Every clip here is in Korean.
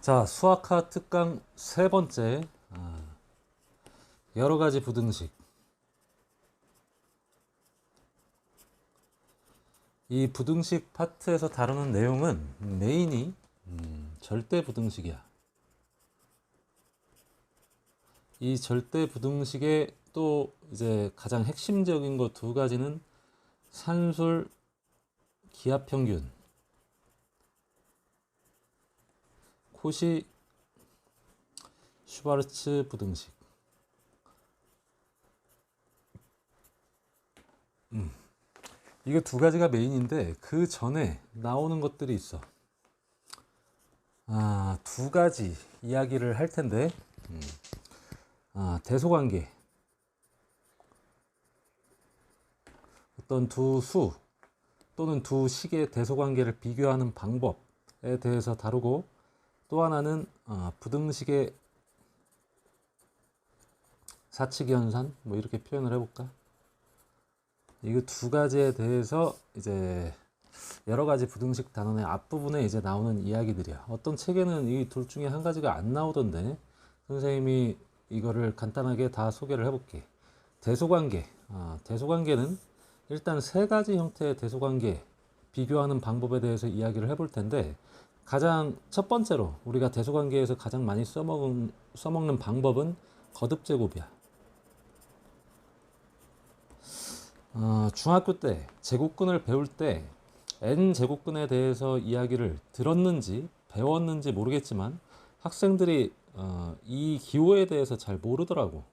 자, 수학화 특강 세 번째, 여러 가지 부등식. 이 부등식 파트에서 다루는 내용은 메인이 절대 부등식이야. 이 절대 부등식의 또 이제 가장 핵심적인 거 두 가지는 산술 기하평균, 코시 슈바르츠 부등식. 이게 두 가지가 메인인데 그 전에 나오는 것들이 있어. 두 가지 이야기를 할 텐데, 대소관계. 어떤 두 수 또는 두 식의 대소관계를 비교하는 방법에 대해서 다루고, 또 하나는 부등식의 사칙연산, 뭐 이렇게 표현을 해볼까? 이거 두 가지에 대해서 이제 여러 가지 부등식 단원의 앞부분에 이제 나오는 이야기들이야. 어떤 책에는 이 둘 중에 한 가지가 안 나오던데 선생님이 이거를 간단하게 다 소개를 해볼게. 대소관계. 대소관계는 일단 세 가지 형태의 대소관계 비교하는 방법에 대해서 이야기를 해볼 텐데, 가장 첫 번째로 우리가 대소관계에서 가장 많이 써먹는 방법은 거듭제곱이야. 중학교 때 제곱근을 배울 때 n제곱근에 대해서 이야기를 들었는지 배웠는지 모르겠지만 모르겠지만 학생들이 이 기호에 대해서 잘 모르더라고.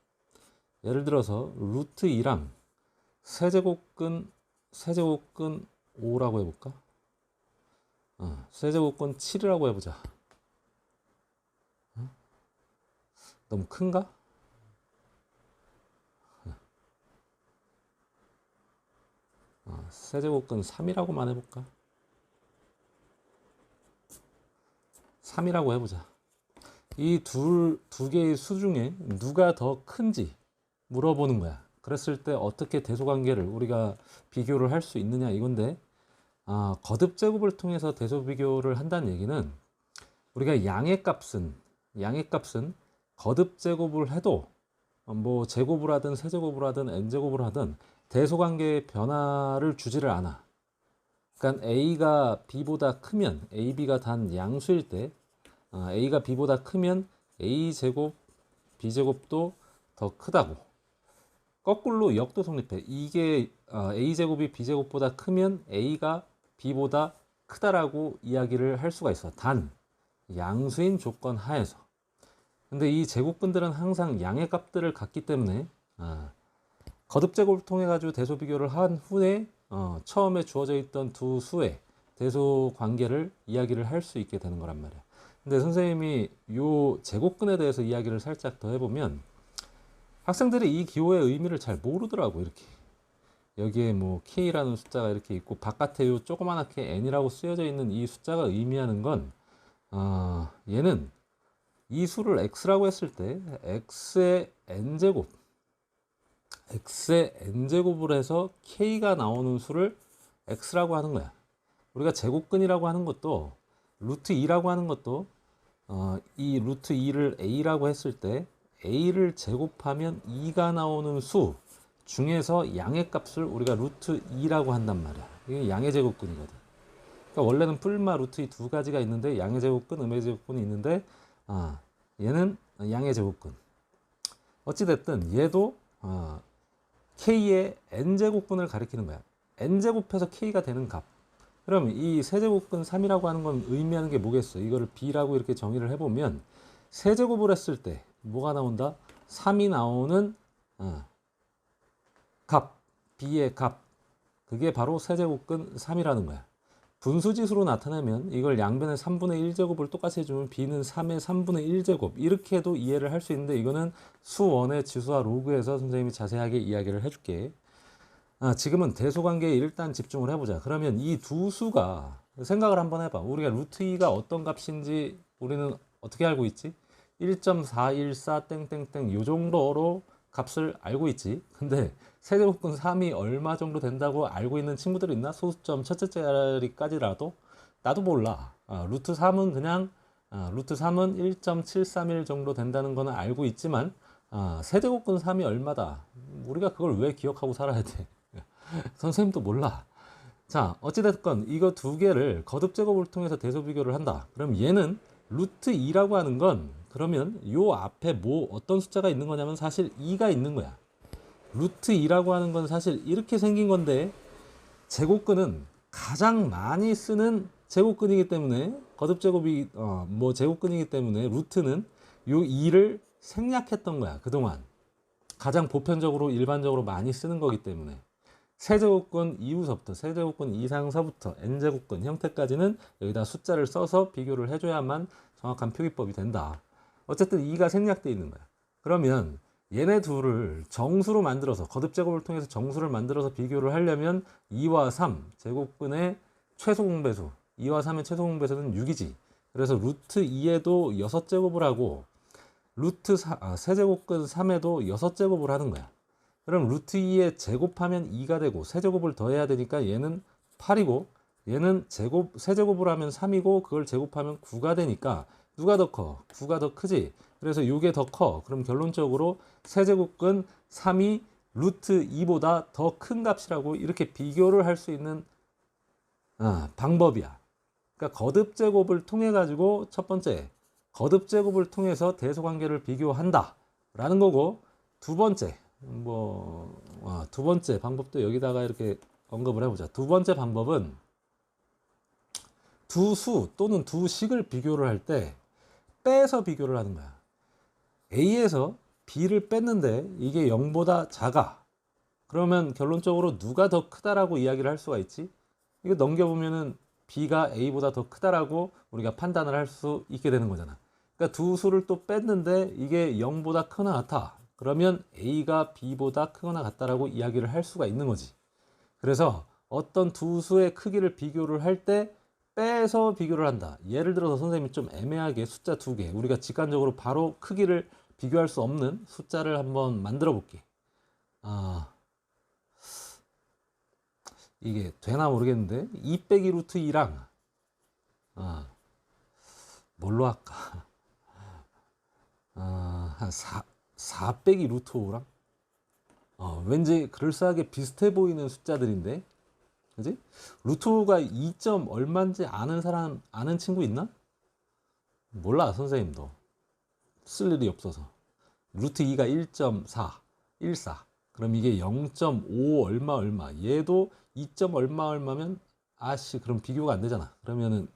예를 들어서 루트 2랑 세제곱근 5라고 해볼까? 세제곱근 7이라고 해보자. 너무 큰가? 세제곱근 3이라고만 해볼까? 3이라고 해보자. 이 두 개의 수 중에 누가 더 큰지 물어보는 거야. 그랬을 때 어떻게 대소관계를 우리가 비교를 할 수 있느냐 이건데, 거듭제곱을 통해서 대소 비교를 한다는 얘기는 우리가 양의 값은 거듭제곱을 해도 뭐 제곱을 하든 세제곱을 하든 n제곱을 하든 대소관계의 변화를 주지를 않아. 그러니까 a가 b보다 크면, ab가 단 양수일 때 a가 b보다 크면 a제곱 b제곱도 더 크다고. 거꾸로 역도 성립해. 이게 a제곱이 b제곱보다 크면 a가 b보다 크다라고 이야기를 할 수가 있어. 단 양수인 조건 하에서. 근데 이 제곱근들은 항상 양의 값들을 갖기 때문에 거듭제곱을 통해 가지고 대소 비교를 한 후에 처음에 주어져 있던 두 수의 대소 관계를 이야기를 할 수 있게 되는 거란 말이야. 근데 선생님이 요 제곱근에 대해서 이야기를 살짝 더 해보면, 학생들이 이 기호의 의미를 잘 모르더라고. 이렇게 여기에 뭐 k라는 숫자가 이렇게 있고 바깥에 요 조그만하게 n이라고 쓰여져 있는 이 숫자가 의미하는 건, 얘는 이 수를 x라고 했을 때 x의 n제곱을 해서 k가 나오는 수를 x라고 하는 거야. 우리가 제곱근이라고 하는 것도, 루트 2라고 하는 것도 이 루트 2를 a라고 했을 때 a를 제곱하면 2가 나오는 수 중에서 양의 값을 우리가 루트 2라고 한단 말이야. 이게 양의 제곱근이거든. 그러니까 원래는 뿔마 루트 2 두 가지가 있는데, 양의 제곱근, 음의 제곱근이 있는데 얘는 양의 제곱근. 어찌됐든 얘도 k의 n제곱근을 가리키는 거야. n제곱해서 k가 되는 값. 그럼 이 세제곱근 3이라고 하는 건 의미하는 게 뭐겠어? 이거를 b라고 이렇게 정의를 해보면, 세제곱을 했을 때 뭐가 나온다? 3이 나오는 값, b의 값. 그게 바로 세제곱근 3이라는 거야. 분수지수로 나타내면 이걸 양변의 3분의 1제곱을 똑같이 해주면 b는 3의 3분의 1제곱, 이렇게 해도 이해를 할 수 있는데, 이거는 수원의 지수와 로그에서 선생님이 자세하게 이야기를 해줄게. 지금은 대소관계에 일단 집중을 해보자. 그러면 이 두 수가, 생각을 한번 해봐. 우리가 루트 2가 어떤 값인지 우리는 어떻게 알고 있지? 1.414 땡땡땡 요 정도로 값을 알고 있지. 근데 세제곱근 3이 얼마 정도 된다고 알고 있는 친구들 있나? 소수점 첫째 자리까지라도? 나도 몰라. 루트 3은 그냥 루트 3은 1.731 정도 된다는 거는 알고 있지만 세제곱근 3이 얼마다? 우리가 그걸 왜 기억하고 살아야 돼? 선생님도 몰라. 자, 어찌됐건 이거 두 개를 거듭제곱을 통해서 대소 비교를 한다. 그럼 얘는 루트 2라고 하는 건 그러면 요 앞에 뭐 어떤 숫자가 있는 거냐면 사실 2가 있는 거야. 루트 2라고 하는 건 사실 이렇게 생긴 건데 제곱근은 가장 많이 쓰는 제곱근이기 때문에 거듭제곱이 뭐 제곱근이기 때문에 루트는 요 2를 생략했던 거야. 그동안 가장 보편적으로 일반적으로 많이 쓰는 거기 때문에 세제곱근 이후서부터 세제곱근 이상서부터 n제곱근 형태까지는 여기다 숫자를 써서 비교를 해줘야만 정확한 표기법이 된다. 어쨌든 2가 생략되어 있는 거야. 그러면 얘네 둘을 정수로 만들어서 거듭제곱을 통해서 정수를 만들어서 비교를 하려면 2와 3 제곱근의 최소 공배수 2와 3의 최소 공배수는 6이지. 그래서 루트 2에도 6제곱을 하고 루트 세제곱근 3에도 6제곱을 하는 거야. 그럼 루트 2에 제곱하면 2가 되고 세제곱을 더해야 되니까 얘는 8이고 얘는 세제곱을 하면 3이고 그걸 제곱하면 9가 되니까 누가 더 커? 9가 더 크지. 그래서 이게 더 커. 그럼 결론적으로 세제곱근 3이 루트 2보다 더 큰 값이라고 이렇게 비교를 할 수 있는 방법이야. 그러니까 거듭제곱을 통해 가지고 첫 번째 거듭제곱을 통해서 대소관계를 비교한다 라는 거고, 두 번째 두 번째 방법도 여기다가 이렇게 언급을 해보자. 두 번째 방법은 두 수 또는 두 식을 비교를 할 때 빼서 비교를 하는 거야. A에서 B를 뺐는데 이게 0보다 작아. 그러면 결론적으로 누가 더 크다라고 이야기를 할 수가 있지? 이거 넘겨보면은 B가 A보다 더 크다라고 우리가 판단을 할 수 있게 되는 거잖아. 그러니까 두 수를 또 뺐는데 이게 0보다 크거나 같아. 그러면 A가 B보다 크거나 같다라고 이야기를 할 수가 있는 거지. 그래서 어떤 두 수의 크기를 비교를 할 때 빼서 비교를 한다. 예를 들어서 선생님이 좀 애매하게 숫자 두 개, 우리가 직관적으로 바로 크기를 비교할 수 없는 숫자를 한번 만들어 볼게. 이게 되나 모르겠는데 2 빼기 루트 2랑 뭘로 할까? 한 4 빼기 루트 5랑 왠지 그럴싸하게 비슷해 보이는 숫자들인데, 그지? 루트 5가 2점 얼마인지 아는 친구 있나? 몰라, 선생님도. 쓸 일이 없어서. 루트 2가 1.4, 14. 그럼 이게 0.5 얼마. 얘도 2점 얼마면 그럼 비교가 안 되잖아. 그러면은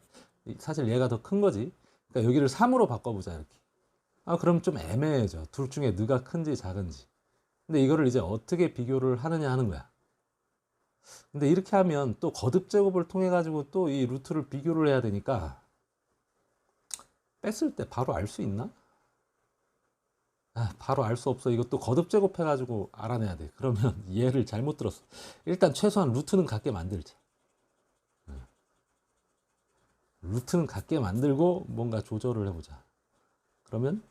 사실 얘가 더 큰 거지. 그러니까 여기를 3으로 바꿔보자, 이렇게. 그럼 좀 애매해져. 둘 중에 누가 큰지 작은지. 근데 이거를 이제 어떻게 비교를 하느냐 하는 거야. 근데 이렇게 하면 또 거듭 제곱을 통해 가지고 또 이 루트를 비교를 해야 되니까 뺐을 때 바로 알 수 있나? 바로 알 수 없어. 이것도 거듭 제곱해 가지고 알아내야 돼. 그러면 얘를 잘못 들었어. 일단 최소한 루트는 같게 만들자. 루트는 같게 만들고 뭔가 조절을 해보자. 그러면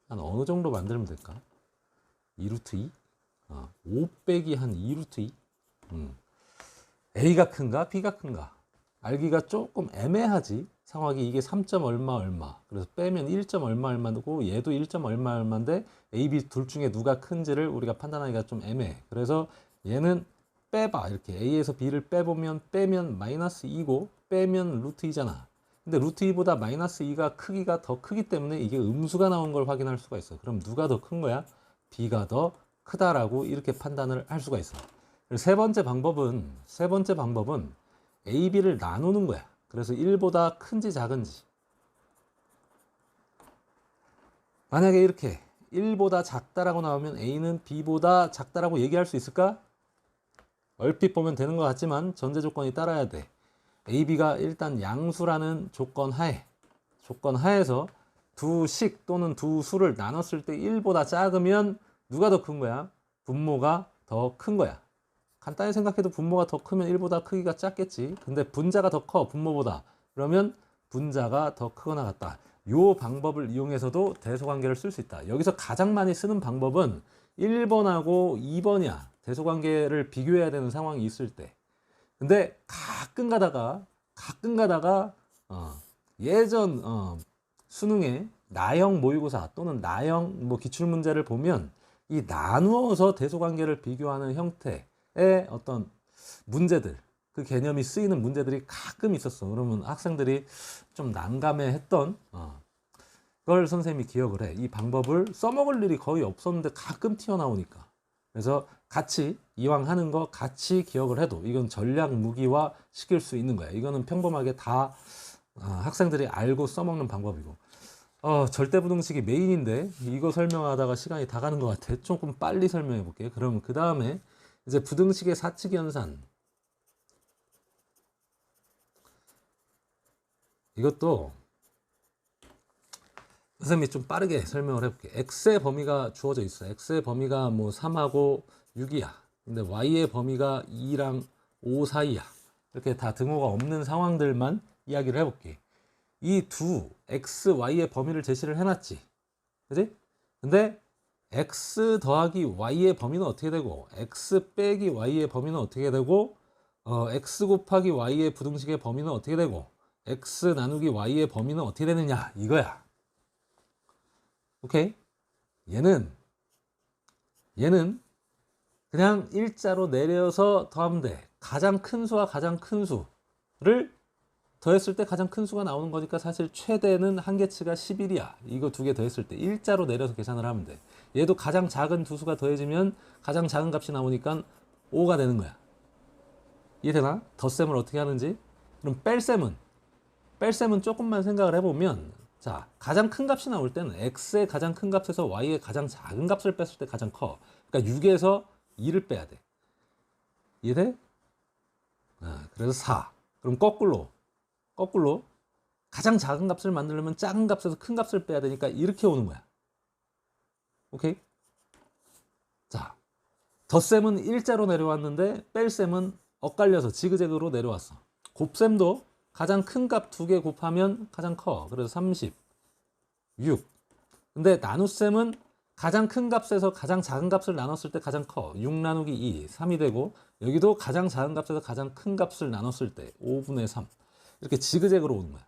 한 어느 정도 만들면 될까? 2루트 2? 5 빼기 한 2루트 2? A가 큰가 B가 큰가 알기가 조금 애매하지. 상황이 이게 3점 얼마. 그래서 빼면 1점 얼마고 얘도 1점 얼마인데 A, B 둘 중에 누가 큰지를 우리가 판단하기가 좀 애매해. 그래서 얘는 빼봐. 이렇게 A에서 B를 빼면 마이너스 2고 빼면 루트 2잖아. 근데 루트 2보다 마이너스 2가 크기가 더 크기 때문에 이게 음수가 나온 걸 확인할 수가 있어. 그럼 누가 더 큰 거야? B가 더 크다라고 이렇게 판단을 할 수가 있어. 세 번째 방법은 A, B를 나누는 거야. 그래서 1보다 큰지 작은지. 만약에 이렇게 1보다 작다라고 나오면 A는 B보다 작다라고 얘기할 수 있을까? 얼핏 보면 되는 것 같지만 전제 조건이 따라야 돼. A, B가 일단 양수라는 조건 하에서 두 식 또는 두 수를 나눴을 때 1보다 작으면 누가 더 큰 거야? 분모가 더 큰 거야. 간단히 생각해도 분모가 더 크면 1보다 크기가 작겠지. 근데 분자가 더 커, 분모보다. 그러면 분자가 더 크거나 같다. 이 방법을 이용해서도 대소관계를 쓸 수 있다. 여기서 가장 많이 쓰는 방법은 1번하고 2번이야. 대소관계를 비교해야 되는 상황이 있을 때. 근데 가끔 가다가 예전 수능에 나형 모의고사 또는 나형 뭐 기출문제를 보면 이 나누어서 대소관계를 비교하는 형태의 어떤 문제들, 그 개념이 쓰이는 문제들이 가끔 있었어. 그러면 학생들이 좀 난감해했던 그걸 선생님이 기억을 해. 이 방법을 써먹을 일이 거의 없었는데 가끔 튀어나오니까. 그래서 같이 이왕 하는 거 같이 기억을 해도 이건 전략 무기화 시킬 수 있는 거야. 이거는 평범하게 다 학생들이 알고 써먹는 방법이고. 절대부등식이 메인인데 이거 설명하다가 시간이 다 가는 것 같아. 조금 빨리 설명해 볼게. 그럼 그 다음에 이제 부등식의 사칙 연산. 이것도 선생님이 좀 빠르게 설명을 해볼게. x의 범위가 주어져 있어. x의 범위가 뭐 3하고 6이야. 근데 y의 범위가 2랑 5 사이야. 이렇게 다 등호가 없는 상황들만 이야기를 해볼게. 이 두 x, y의 범위를 제시를 해놨지. 그지? 근데 x 더하기 y의 범위는 어떻게 되고 x 빼기 y의 범위는 어떻게 되고 x 곱하기 y의 부등식의 범위는 어떻게 되고 x 나누기 y의 범위는 어떻게 되느냐 이거야. 오케이? 얘는 그냥 일자로 내려서 더하면 돼. 가장 큰 수와 가장 큰 수를 더했을 때 가장 큰 수가 나오는 거니까 사실 최대는 한계치가 11이야. 이거 두 개 더했을 때 일자로 내려서 계산을 하면 돼. 얘도 가장 작은 두 수가 더해지면 가장 작은 값이 나오니까 5가 되는 거야. 이해되나? 덧셈을 어떻게 하는지? 그럼 뺄셈은 조금만 생각을 해보면 자, 가장 큰 값이 나올 때는 x의 가장 큰 값에서 y의 가장 작은 값을 뺐을 때 가장 커. 그러니까 6에서 2를 빼야 돼. 이해돼? 그래서 4. 그럼 거꾸로 가장 작은 값을 만들려면 작은 값에서 큰 값을 빼야 되니까 이렇게 오는 거야. 오케이? 자, 덧셈은 일자로 내려왔는데 뺄셈은 엇갈려서 지그재그로 내려왔어. 곱셈도 가장 큰 값 두 개 곱하면 가장 커. 그래서 36. 근데 나눗셈은 가장 큰 값에서 가장 작은 값을 나눴을 때 가장 커. 6 나누기 2, 3이 되고 여기도 가장 작은 값에서 가장 큰 값을 나눴을 때 5분의 3. 이렇게 지그재그로 오는 거야.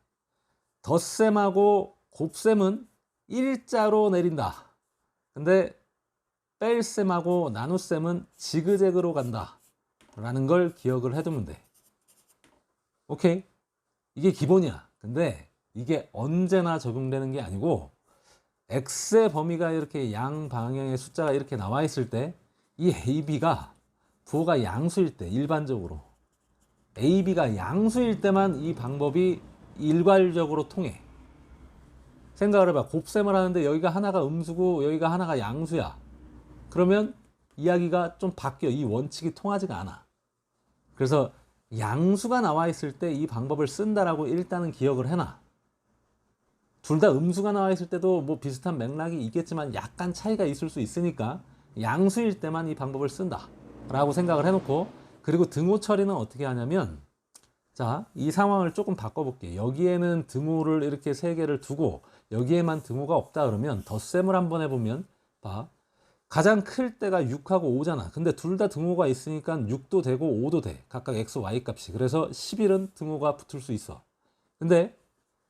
덧셈하고 곱셈은 일자로 내린다. 근데 뺄셈하고 나눗셈은 지그재그로 간다. 라는 걸 기억을 해두면 돼. 오케이? 이게 기본이야. 근데 이게 언제나 적용되는 게 아니고 x의 범위가 이렇게 양 방향의 숫자가 이렇게 나와 있을 때 이 ab가 부호가 양수일 때 일반적으로 ab가 양수일 때만 이 방법이 일괄적으로 통해. 생각을 해봐. 곱셈을 하는데 여기가 하나가 음수고 여기가 하나가 양수야. 그러면 이야기가 좀 바뀌어. 이 원칙이 통하지가 않아. 그래서 양수가 나와 있을 때 이 방법을 쓴다라고 일단은 기억을 해놔. 둘 다 음수가 나와 있을 때도 뭐 비슷한 맥락이 있겠지만 약간 차이가 있을 수 있으니까 양수일 때만 이 방법을 쓴다 라고 생각을 해놓고, 그리고 등호 처리는 어떻게 하냐면, 자, 이 상황을 조금 바꿔볼게. 여기에는 등호를 이렇게 세 개를 두고 여기에만 등호가 없다 그러면 덧셈을 한번 해보면 봐. 가장 클 때가 6하고 5잖아. 근데 둘 다 등호가 있으니까 6도 되고 5도 돼. 각각 x, y 값이. 그래서 11은 등호가 붙을 수 있어. 근데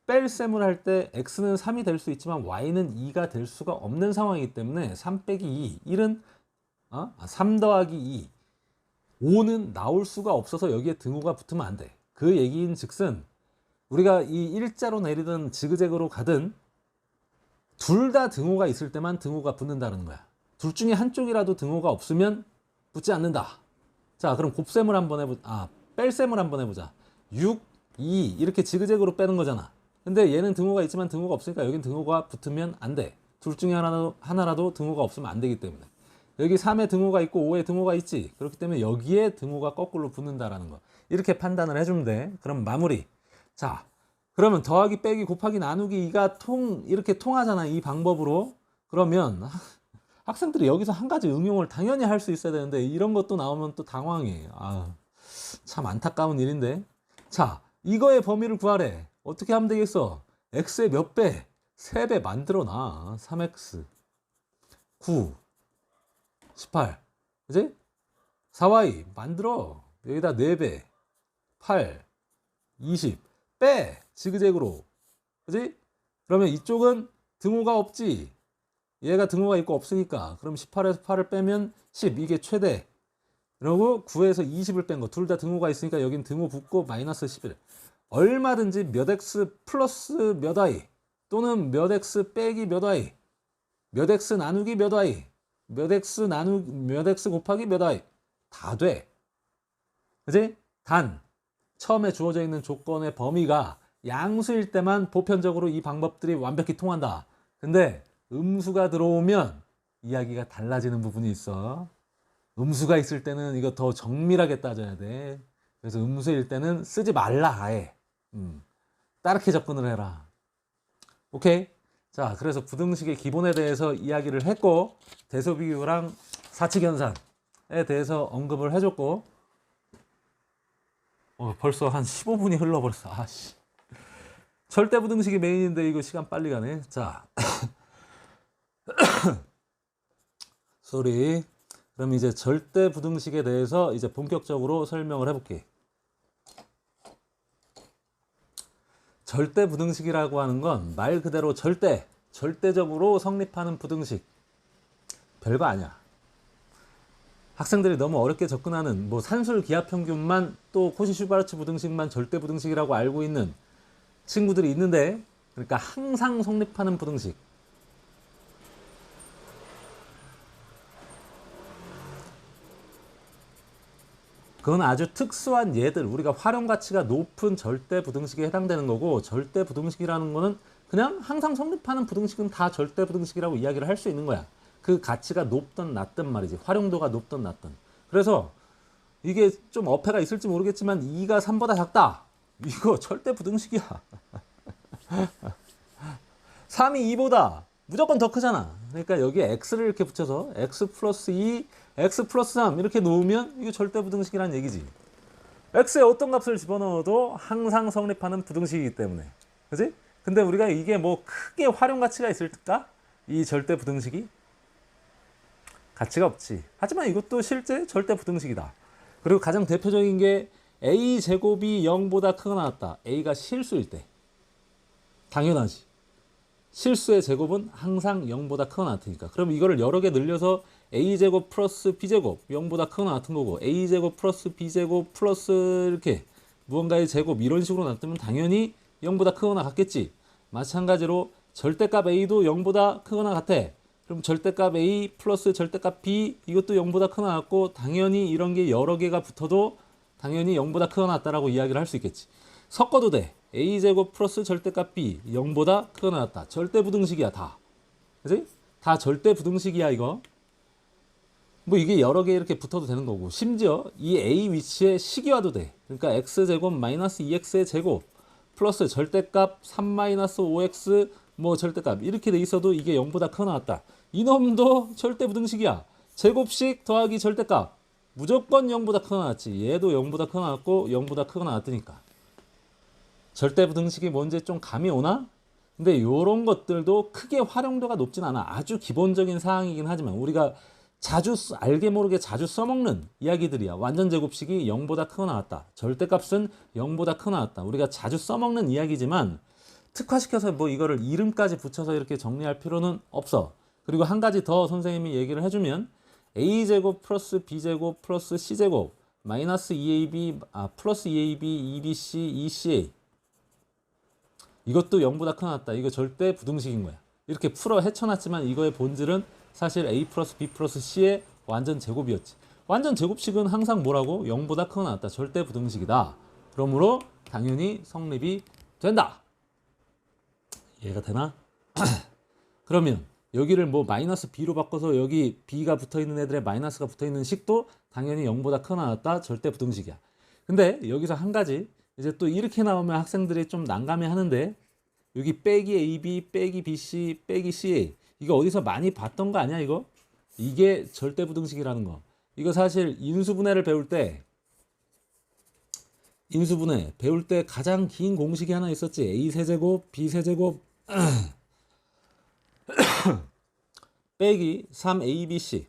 뺄셈을 할 때 x는 3이 될 수 있지만 y는 2가 될 수가 없는 상황이기 때문에 3 빼기 2, 1은 3 더하기 2, 5는 나올 수가 없어서 여기에 등호가 붙으면 안 돼. 그 얘기인 즉슨 우리가 이 일자로 내리든 지그재그로 가든 둘 다 등호가 있을 때만 등호가 붙는다는 거야. 둘 중에 한쪽이라도 등호가 없으면 붙지 않는다. 자, 그럼 곱셈을 한번 해보자. 뺄셈을 한번 해보자. 6, 2 이렇게 지그재그로 빼는 거잖아. 근데 얘는 등호가 있지만 등호가 없으니까 여긴 등호가 붙으면 안 돼. 둘 중에 하나라도 등호가 없으면 안 되기 때문에. 여기 3에 등호가 있고 5에 등호가 있지. 그렇기 때문에 여기에 등호가 거꾸로 붙는다라는 거. 이렇게 판단을 해주면 돼. 그럼 마무리. 자, 그러면 더하기, 빼기, 곱하기, 나누기 2가 이렇게 통하잖아. 이 방법으로. 그러면 학생들이 여기서 한 가지 응용을 당연히 할 수 있어야 되는데 이런 것도 나오면 또 당황해. 참 안타까운 일인데. 자, 이거의 범위를 구하래. 어떻게 하면 되겠어? x의 몇 배? 3배 만들어놔. 3x 9 18 그지? 4y 만들어. 여기다 4배 8 20 빼. 지그재그로. 그지? 그러면 이쪽은 등호가 없지. 얘가 등호가 있고 없으니까. 그럼 18에서 8을 빼면 10. 이게 최대. 그리고 9에서 20을 뺀 거. 둘 다 등호가 있으니까 여긴 등호 붙고 마이너스 11. 얼마든지 몇 x 플러스 몇 y 또는 몇 x 빼기 몇 y, 몇 x 나누기 몇 y, 몇 x 곱하기 몇 y 다 돼. 그지? 단 처음에 주어져 있는 조건의 범위가 양수일 때만 보편적으로 이 방법들이 완벽히 통한다. 근데 음수가 들어오면 이야기가 달라지는 부분이 있어. 음수가 있을 때는 이거 더 정밀하게 따져야 돼. 그래서 음수일 때는 쓰지 말라 아예. 따르게 접근을 해라. 오케이? 자, 그래서 부등식의 기본에 대해서 이야기를 했고 대소비율랑 사칙연산에 대해서 언급을 해줬고 벌써 한 15분이 흘러버렸어. 아씨. 절대부등식이 메인인데 이거 시간 빨리 가네. 자, 쏘리. 그럼 이제 절대부등식에 대해서 이제 본격적으로 설명을 해볼게. 절대부등식이라고 하는 건 말 그대로 절대적으로 성립하는 부등식. 별거 아니야. 학생들이 너무 어렵게 접근하는 뭐 산술 기하평균만 또 코시-슈바르츠 부등식만 절대부등식이라고 알고 있는 친구들이 있는데, 그러니까 항상 성립하는 부등식. 그건 아주 특수한 예들, 우리가 활용 가치가 높은 절대 부등식에 해당되는 거고, 절대 부등식이라는 거는 그냥 항상 성립하는 부등식은 다 절대 부등식이라고 이야기를 할 수 있는 거야. 그 가치가 높든 낮든 말이지. 활용도가 높든 낮든. 그래서 이게 좀 어폐가 있을지 모르겠지만 2가 3보다 작다. 이거 절대 부등식이야. 3이 2보다 무조건 더 크잖아. 그러니까 여기에 x를 이렇게 붙여서 x 플러스 2, x 플러스 3 이렇게 놓으면 이게 절대 부등식이라는 얘기지. x에 어떤 값을 집어넣어도 항상 성립하는 부등식이기 때문에. 그지? 근데 우리가 이게 뭐 크게 활용 가치가 있을까? 이 절대 부등식이? 가치가 없지. 하지만 이것도 실제 절대 부등식이다. 그리고 가장 대표적인 게 a제곱이 0보다 크거나 같다. a가 실수일 때. 당연하지. 실수의 제곱은 항상 0보다 크거나 같으니까. 그럼 이거를 여러 개 늘려서 a제곱 플러스 b제곱 0보다 크거나 같은 거고, a제곱 플러스 b제곱 플러스 이렇게 무언가의 제곱 이런 식으로 놔두면 당연히 0보다 크거나 같겠지. 마찬가지로 절대값 a도 0보다 크거나 같아. 그럼 절대값 a 플러스 절대값 b 이것도 0보다 크거나 같고, 당연히 이런 게 여러 개가 붙어도 당연히 0보다 크거나 같다라고 이야기를 할 수 있겠지. 섞어도 돼. a제곱 플러스 절대값 b 0보다 크거나 같다. 절대부등식이야 다. 그치? 다 절대부등식이야 이거. 뭐 이게 여러 개 이렇게 붙어도 되는 거고, 심지어 이 a 위치에 식이와도 돼. 그러니까 x제곱 마이너스 2x의 제곱 플러스 절대값 3 마이너스 5x 뭐 절대값 이렇게 돼 있어도 이게 0보다 크거나 같다. 이놈도 절대부등식이야. 제곱식 더하기 절대값 무조건 0보다 크거나 같지. 얘도 0보다 크거나 같고 0보다 크거나 같으니까. 절대부등식이 뭔지 좀 감이 오나? 근데 이런 것들도 크게 활용도가 높진 않아. 아주 기본적인 사항이긴 하지만 우리가 자주 알게 모르게 자주 써먹는 이야기들이야. 완전 제곱식이 0보다 크거나 같다. 절대값은 0보다 크거나 같다. 우리가 자주 써먹는 이야기지만 특화시켜서 뭐 이거를 이름까지 붙여서 이렇게 정리할 필요는 없어. 그리고 한 가지 더 선생님이 얘기를 해주면 a제곱 플러스 b제곱 플러스 c제곱 마이너스 2ab 플러스 2ab 2bc 2ca 이것도 0보다 크거나 같다. 이거 절대 부등식인 거야. 이렇게 풀어 헤쳐놨지만 이거의 본질은 사실 a 플러스 b 플러스 c의 완전 제곱이었지. 완전 제곱식은 항상 뭐라고? 0보다 크거나 같다. 절대 부등식이다. 그러므로 당연히 성립이 된다. 이해가 되나? 그러면 여기를 뭐 마이너스 b로 바꿔서 여기 b가 붙어있는 애들에 마이너스가 붙어있는 식도 당연히 0보다 크거나 같다. 절대 부등식이야. 근데 여기서 한 가지 이제 또 이렇게 나오면 학생들이 좀 난감해 하는데, 여기 빼기 AB 빼기 BC 빼기 CA 이거 어디서 많이 봤던 거 아니야 이거? 이게 절대부등식이라는 거. 이거 사실 인수분해를 배울 때 가장 긴 공식이 하나 있었지. A 세제곱 B 세제곱 빼기 3ABC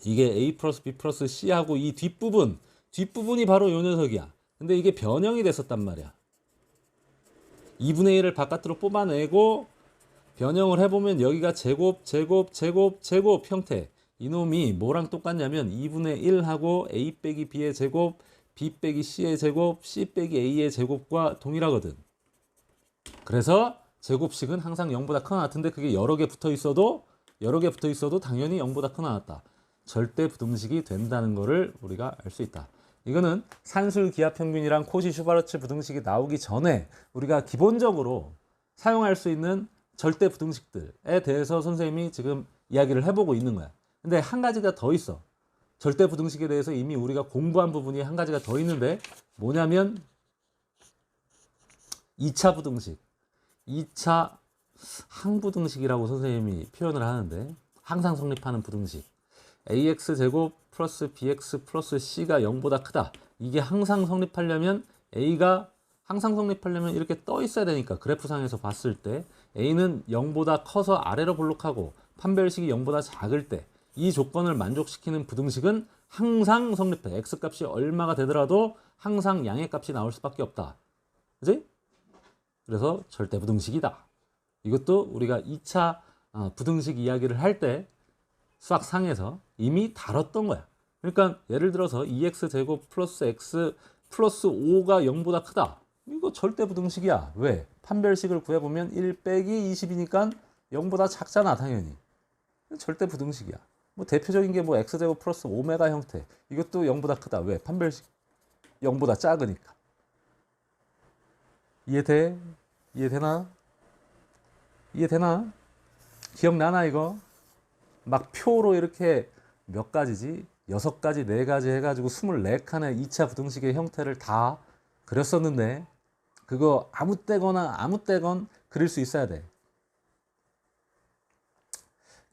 이게 A 플러스 B 플러스 C하고 이 뒷부분이 바로 요 녀석이야. 근데 이게 변형이 됐었단 말이야. 2분의 1을 바깥으로 뽑아내고 변형을 해보면 여기가 제곱 형태. 이놈이 뭐랑 똑같냐면 2분의 1하고 a 빼기 b의 제곱, b 빼기 c의 제곱, c 빼기 a의 제곱과 동일하거든. 그래서 제곱식은 항상 0보다 크거나 같은데 그게 여러 개 붙어 있어도 당연히 0보다 크거나 같다. 절대 부등식이 된다는 거를 우리가 알 수 있다. 이거는 산술 기하 평균이랑 코시 슈바르츠 부등식이 나오기 전에 우리가 기본적으로 사용할 수 있는 절대 부등식들에 대해서 선생님이 지금 이야기를 해보고 있는 거야. 근데 한 가지가 더 있어. 절대 부등식에 대해서 이미 우리가 공부한 부분이 한 가지가 더 있는데 뭐냐면 2차 부등식, 2차 항부등식이라고 선생님이 표현을 하는데 항상 성립하는 부등식. ax제곱 플러스 bx 플러스 c가 0보다 크다. 이게 항상 성립하려면 a가 항상 성립하려면 이렇게 떠 있어야 되니까 그래프상에서 봤을 때 a는 0보다 커서 아래로 볼록하고 판별식이 0보다 작을 때 이 조건을 만족시키는 부등식은 항상 성립해. x값이 얼마가 되더라도 항상 양의 값이 나올 수밖에 없다. 그지? 그래서 절대 부등식이다. 이것도 우리가 2차 부등식 이야기를 할 때 수학상에서 이미 다뤘던 거야. 그러니까 예를 들어서 2x제곱 플러스 x 플러스 5가 0보다 크다. 이거 절대 부등식이야. 왜? 판별식을 구해보면 1 빼기 20이니까 0보다 작잖아, 당연히. 절대 부등식이야. 뭐 대표적인 게 뭐 x제곱 플러스 오메가 형태. 이것도 0보다 크다. 왜? 판별식 0보다 작으니까. 이해돼? 이해되나? 이해되나? 기억나나 이거? 막 표로 이렇게 몇 가지지? 6가지, 4가지 해가지고 24칸의 2차 부등식의 형태를 다 그렸었는데 그거 아무 때건 그릴 수 있어야 돼.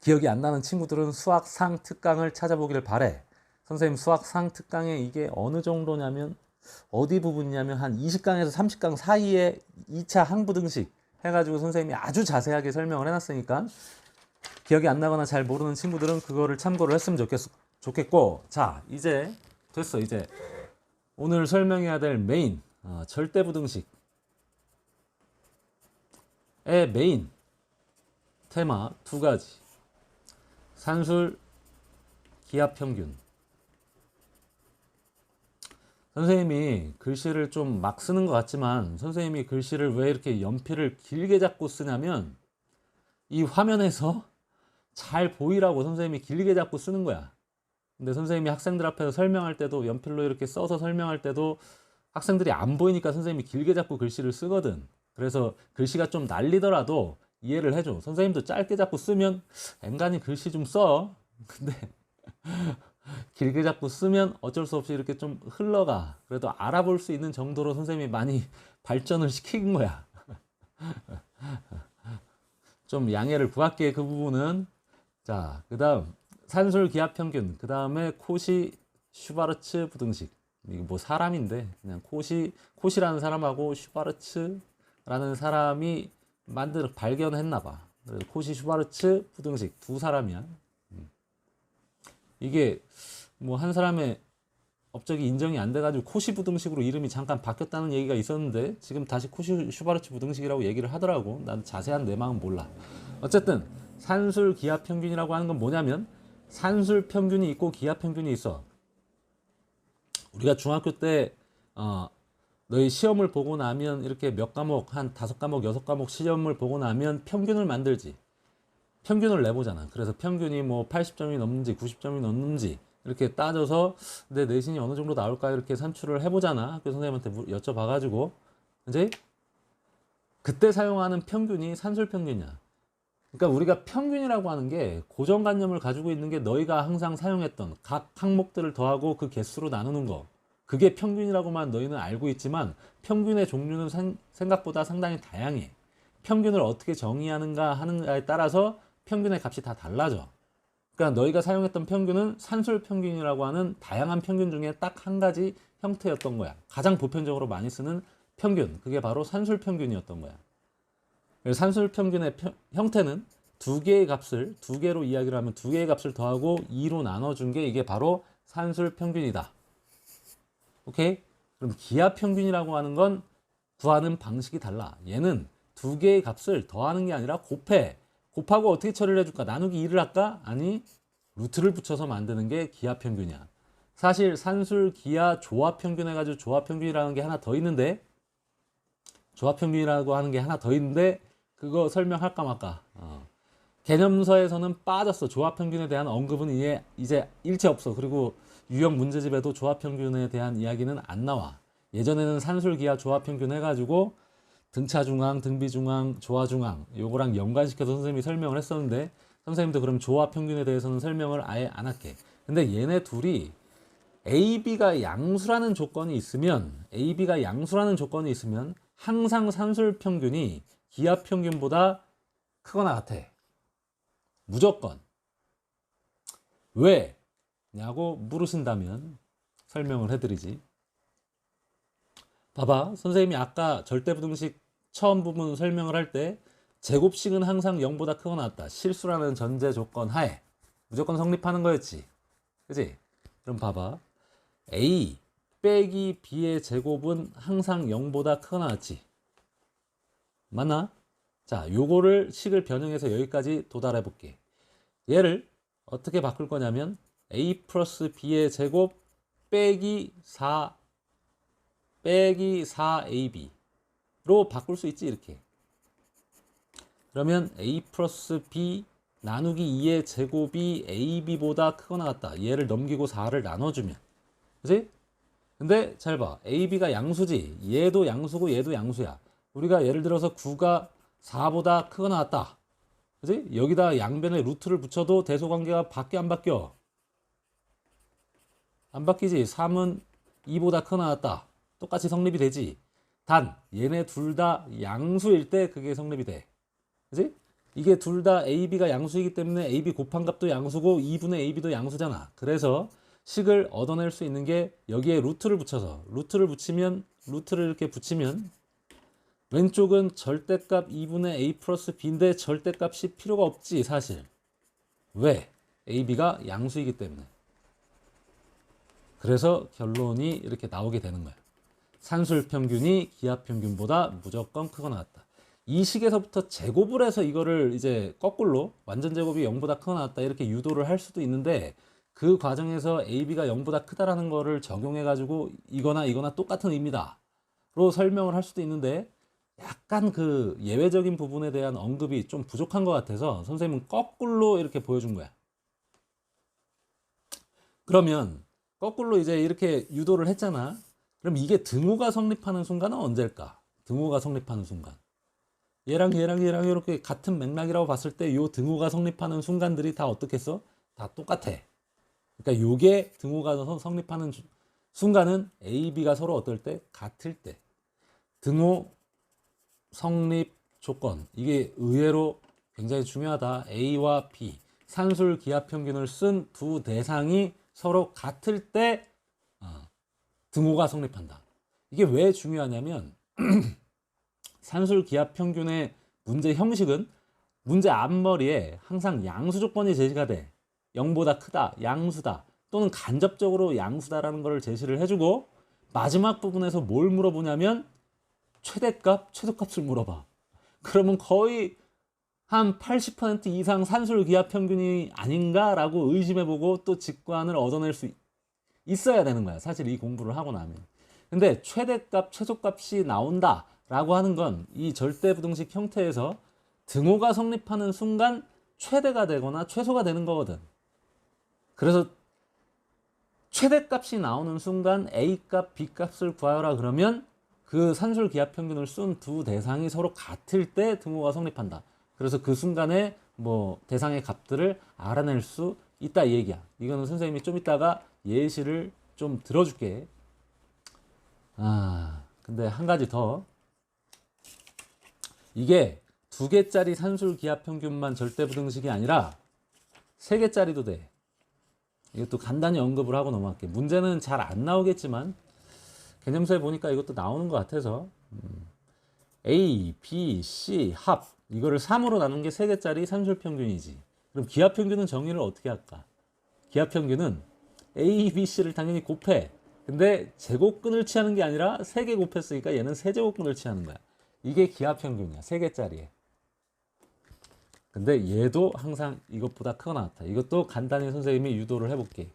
기억이 안 나는 친구들은 수학상 특강을 찾아보기를 바래. 선생님 수학상 특강에 이게 어느 정도냐면 어디 부분이냐면 한 20강에서 30강 사이에 2차 항부등식 해가지고 선생님이 아주 자세하게 설명을 해놨으니까 기억이 안 나거나 잘 모르는 친구들은 그거를 참고를 했으면 좋겠고. 자, 이제 됐어. 이제 오늘 설명해야 될 메인 절대 부등식의 메인 테마 2가지. 산술 기하 평균. 선생님이 글씨를 좀 막 쓰는 것 같지만 선생님이 글씨를 왜 이렇게 연필을 길게 잡고 쓰냐면 이 화면에서 잘 보이라고 선생님이 길게 잡고 쓰는 거야. 근데 선생님이 학생들 앞에서 설명할 때도 연필로 이렇게 써서 설명할 때도 학생들이 안 보이니까 선생님이 길게 잡고 글씨를 쓰거든. 그래서 글씨가 좀 날리더라도 이해를 해줘. 선생님도 짧게 잡고 쓰면 앵간히 글씨 좀 써. 근데 길게 잡고 쓰면 어쩔 수 없이 이렇게 좀 흘러가. 그래도 알아볼 수 있는 정도로 선생님이 많이 발전을 시킨 거야. 좀 양해를 구할게, 그 부분은. 자, 그 다음 산술 기하 평균, 그 다음에 코시 슈바르츠 부등식. 이거 뭐 사람인데 그냥 코시라는 사람하고 슈바르츠라는 사람이 발견했나 봐. 그래서 코시 슈바르츠 부등식 두 사람이야. 이게 뭐 한 사람의 업적이 인정이 안 돼가지고 코시 부등식으로 이름이 잠깐 바뀌었다는 얘기가 있었는데 지금 다시 코시 슈바르츠 부등식이라고 얘기를 하더라고. 난 자세한 내 마음은 몰라. 어쨌든 산술 기하 평균이라고 하는 건 뭐냐면 산술 평균이 있고 기하 평균이 있어. 우리가 중학교 때 너희 시험을 보고 나면 이렇게 몇 과목 한 5과목 6과목 시험을 보고 나면 평균을 만들지. 평균을 내보잖아. 그래서 평균이 뭐 80점이 넘는지 90점이 넘는지 이렇게 따져서 내 내신이 어느 정도 나올까 이렇게 산출을 해보잖아. 학교 선생님한테 여쭤봐가지고. 이제 그때 사용하는 평균이 산술 평균이야. 그러니까 우리가 평균이라고 하는 게 고정관념을 가지고 있는 게 너희가 항상 사용했던 각 항목들을 더하고 그 개수로 나누는 거. 그게 평균이라고만 너희는 알고 있지만 평균의 종류는 생각보다 상당히 다양해. 평균을 어떻게 정의하는가 하는가에 따라서 평균의 값이 다 달라져. 그러니까 너희가 사용했던 평균은 산술 평균이라고 하는 다양한 평균 중에 딱 한 가지 형태였던 거야. 가장 보편적으로 많이 쓰는 평균. 그게 바로 산술 평균이었던 거야. 산술 평균의 형태는 두 개의 로 이야기를 하면 두 개의 값을 더하고 2로 나눠준 게 이게 바로 산술 평균이다. 오케이? 그럼 기하 평균이라고 하는 건 구하는 방식이 달라. 얘는 두 개의 값을 더하는 게 아니라 곱해. 곱하고 어떻게 처리를 해줄까? 나누기 2를 할까? 아니, 루트를 붙여서 만드는 게 기하평균이야. 사실 산술, 기하, 조합평균 해가지고 조합평균이라는 게 하나 더 있는데, 조합평균이라고 하는 게 하나 더 있는데 그거 설명할까 말까. 개념서에서는 빠졌어. 조합평균에 대한 언급은 이제 일체 없어. 그리고 유형 문제집에도 조합평균에 대한 이야기는 안 나와. 예전에는 산술, 기하, 조합평균 해가지고 등차중앙, 등비중앙, 조화중앙 요거랑 연관시켜서 선생님이 설명을 했었는데, 선생님도 그럼 조합평균에 대해서는 설명을 아예 안 할게. 근데 얘네 둘이 AB가 양수라는 조건이 있으면 항상 산술평균이 기하평균보다 크거나 같아. 무조건. 왜? 냐고 물으신다면 설명을 해드리지. 봐봐. 선생님이 아까 절대부등식 처음 부분 설명을 할 때 제곱식은 항상 0보다 크거나 같다. 실수라는 전제 조건 하에 무조건 성립하는 거였지. 그치? 그럼 봐봐. A 빼기 B의 제곱은 항상 0보다 크거나 같지. 맞나? 자, 요거를 식을 변형해서 여기까지 도달해 볼게. 얘를 어떻게 바꿀 거냐면 A 플러스 B의 제곱 빼기 4AB로 바꿀 수 있지, 이렇게. 그러면 A 플러스 B 나누기 2의 제곱이 AB보다 크거나 같다. 얘를 넘기고 4를 나눠주면. 그치? 근데 잘 봐. AB가 양수지. 얘도 양수고 얘도 양수야. 우리가 예를 들어서 9가 4보다 크거나 같다. 그치? 여기다 양변에 루트를 붙여도 대소관계가 바뀌어 안 바뀌어? 안 바뀌지. 3은 2보다 크거나 같다. 똑같이 성립이 되지. 단 얘네 둘 다 양수일 때 그게 성립이 돼. 그치? 이게 둘 다 AB가 양수이기 때문에 AB 곱한 값도 양수고 2분의 AB도 양수잖아. 그래서 식을 얻어낼 수 있는 게 여기에 루트를 이렇게 붙이면 왼쪽은 절대값 2분의 A 플러스 B인데 절대값이 필요가 없지, 사실. 왜? AB가 양수이기 때문에. 그래서 결론이 이렇게 나오게 되는 거야. 산술평균이 기하평균보다 무조건 크거나 같다. 이 식에서부터 제곱을 해서 이거를 이제 거꾸로 완전 제곱이 0보다 크거나 같다 이렇게 유도를 할 수도 있는데, 그 과정에서 AB가 0보다 크다라는 거를 적용해 가지고 이거나 똑같은 의미다 로 설명을 할 수도 있는데, 약간 그 예외적인 부분에 대한 언급이 좀 부족한 것 같아서 선생님은 거꾸로 이렇게 보여준 거야. 그러면 거꾸로 이제 이렇게 유도를 했잖아. 그럼 이게 등호가 성립하는 순간은 언제일까? 등호가 성립하는 순간. 얘랑 이렇게 같은 맥락이라고 봤을 때 요 등호가 성립하는 순간들이 다 어떻겠어? 다 똑같아. 그러니까 요게 등호가 성립하는 순간은 A, B가 서로 어떨 때? 같을 때. 등호 성립 조건. 이게 의외로 굉장히 중요하다. A와 B. 산술 기하평균을 쓴 두 대상이 서로 같을 때 등호가 성립한다. 이게 왜 중요하냐면 산술 기하평균의 문제 형식은 문제 앞머리에 항상 양수 조건이 제시가 돼. 0보다 크다, 양수다, 또는 간접적으로 양수다라는 걸 제시를 해주고, 마지막 부분에서 뭘 물어보냐면 최대값, 최소값을 물어봐. 그러면 거의 한 80% 이상 산술 기하평균이 아닌가라고 의심해보고 또 직관을 얻어낼 수 있어야 되는 거야, 사실 이 공부를 하고 나면. 근데 최대값, 최소값이 나온다라고 하는 건 이 절대부등식 형태에서 등호가 성립하는 순간 최대가 되거나 최소가 되는 거거든. 그래서 최대값이 나오는 순간 A값, B값을 구하여라 그러면 그 산술 기하평균을 쓴 두 대상이 서로 같을 때 등호가 성립한다. 그래서 그 순간에 뭐 대상의 값들을 알아낼 수 있다 이 얘기야. 이거는 선생님이 좀 이따가 예시를 좀 들어줄게. 근데 한 가지 더. 이게 2개짜리 산술 기하평균만 절대부등식이 아니라 3개짜리도 돼. 이것도 간단히 언급을 하고 넘어갈게. 문제는 잘 안 나오겠지만 개념서에 보니까 이것도 나오는 것 같아서 A, B, C 합 이거를 3으로 나눈 게 3개짜리 산술평균이지. 그럼 기하평균은 정의를 어떻게 할까? 기하평균은 A, B, C를 당연히 곱해. 근데 제곱근을 취하는 게 아니라 3개 곱했으니까 얘는 세제곱근을 취하는 거야. 이게 기하평균이야. 3개짜리에. 근데 얘도 항상 이것보다 크거나 같아. 이것도 간단히 선생님이 유도를 해볼게.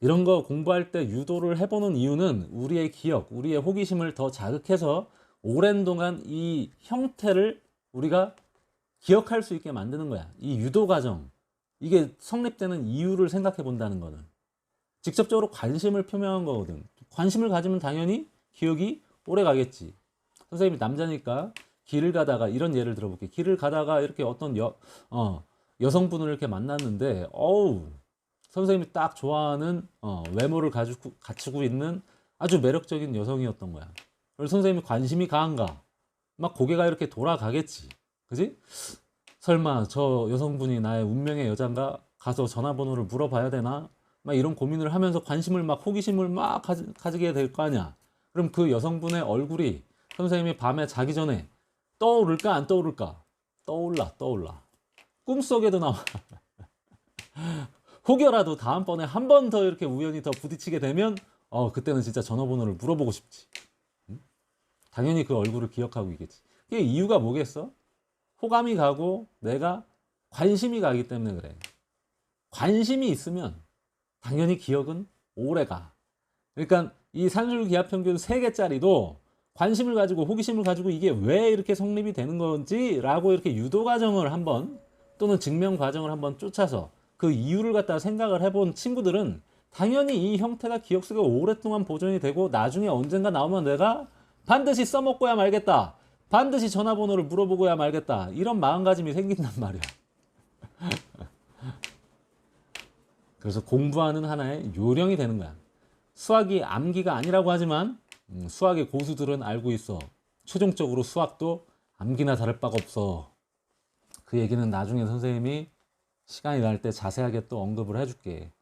이런 거 공부할 때 유도를 해보는 이유는 우리의 기억, 우리의 호기심을 더 자극해서 오랜 동안 이 형태를 우리가 기억할 수 있게 만드는 거야. 이 유도 과정, 이게 성립되는 이유를 생각해 본다는 거는 직접적으로 관심을 표명한 거거든. 관심을 가지면 당연히 기억이 오래 가겠지. 선생님이 남자니까 길을 가다가 이런 예를 들어볼게. 길을 가다가 이렇게 어떤 여성분을 이렇게 만났는데 어우, 선생님이 딱 좋아하는 외모를 갖추고 있는 아주 매력적인 여성이었던 거야. 그래서 선생님이 관심이 강한가? 막 고개가 이렇게 돌아가겠지. 그지? 설마 저 여성분이 나의 운명의 여잔가? 가서 전화번호를 물어봐야 되나? 막 이런 고민을 하면서 관심을 막 호기심을 막 가지게 될 거 아니야. 그럼 그 여성분의 얼굴이 선생님이 밤에 자기 전에 떠오를까 안 떠오를까? 떠올라. 꿈속에도 나와. 혹여라도 다음번에 한 번 더 이렇게 우연히 더 부딪히게 되면 그때는 진짜 전화번호를 물어보고 싶지. 응? 당연히 그 얼굴을 기억하고 있겠지. 이게 이유가 뭐겠어? 호감이 가고 내가 관심이 가기 때문에 그래. 관심이 있으면 당연히 기억은 오래 가. 그러니까 이 산술기하평균 3개짜리도 관심을 가지고 호기심을 가지고 이게 왜 이렇게 성립이 되는 건지 라고 이렇게 유도 과정을 한번 또는 증명 과정을 한번 쫓아서 그 이유를 갖다가 생각을 해본 친구들은 당연히 이 형태가 기억 속에 오랫동안 보존이 되고 나중에 언젠가 나오면 내가 반드시 써먹고야 말겠다. 반드시 전화번호를 물어보고야 말겠다. 이런 마음가짐이 생긴단 말이야. 그래서 공부하는 하나의 요령이 되는 거야. 수학이 암기가 아니라고 하지만 수학의 고수들은 알고 있어. 최종적으로 수학도 암기나 다를 바가 없어. 그 얘기는 나중에 선생님이 시간이 날 때 자세하게 또 언급을 해줄게.